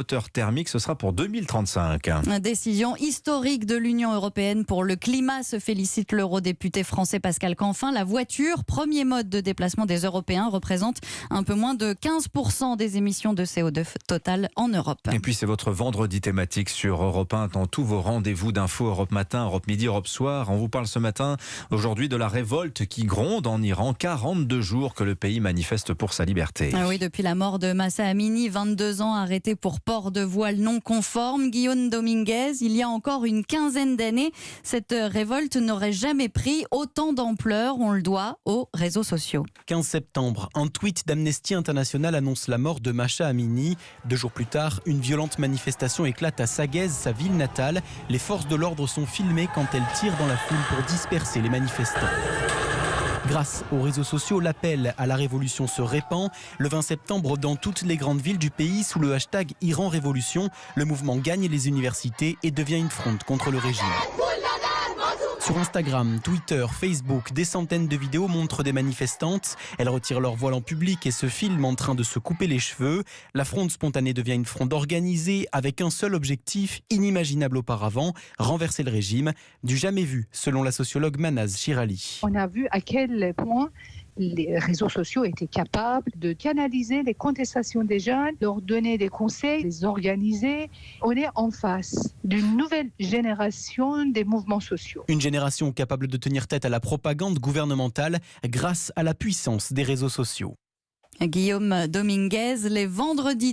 hauteur thermique, ce sera pour 2035. Décision historique de l'Union européenne pour le climat, se félicite l'eurodéputé français Pascal Canfin. La voiture, premier mode de déplacement des Européens, représente un peu moins de 15% des émissions de CO2 totales en Europe. Et puis c'est votre vendredi thématique sur Europe 1 dans tous vos rendez-vous d'infos Europe Matin, Europe Midi, Europe Soir. On vous parle ce matin, aujourd'hui, de la révolte qui gronde en Iran. 42 jours que le pays manifeste pour sa liberté. Ah oui, depuis la mort de Mahsa Amini, 22 ans, arrêté pour port de voile non conforme. Guillaume Dominguez, il y a encore une quinzaine d'années, cette révolte n'aurait jamais pris autant d'ampleur. On le doit aux réseaux sociaux. 15 septembre, un tweet d'Amnesty International annonce la mort de Mahsa Amini. 2 jours plus tard, une violente manifestation éclate à Saguez, sa ville natale. Les forces de l'ordre sont filmées quand elles tirent dans la foule pour disperser les manifestants. Grâce aux réseaux sociaux, l'appel à la révolution se répand. Le 20 septembre, dans toutes les grandes villes du pays, sous le hashtag Iran Révolution, le mouvement gagne les universités et devient une fronde contre le régime. Sur Instagram, Twitter, Facebook, des centaines de vidéos montrent des manifestantes. Elles retirent leur voile en public et se filment en train de se couper les cheveux. La fronde spontanée devient une fronde organisée avec un seul objectif, inimaginable auparavant, renverser le régime. Du jamais vu, selon la sociologue Manaz Shirali. On a vu à quel point les réseaux sociaux étaient capables de canaliser les contestations des jeunes, leur donner des conseils, les organiser. On est en face d'une nouvelle génération des mouvements sociaux. Une génération capable de tenir tête à la propagande gouvernementale grâce à la puissance des réseaux sociaux. Guillaume Dominguez, les vendredis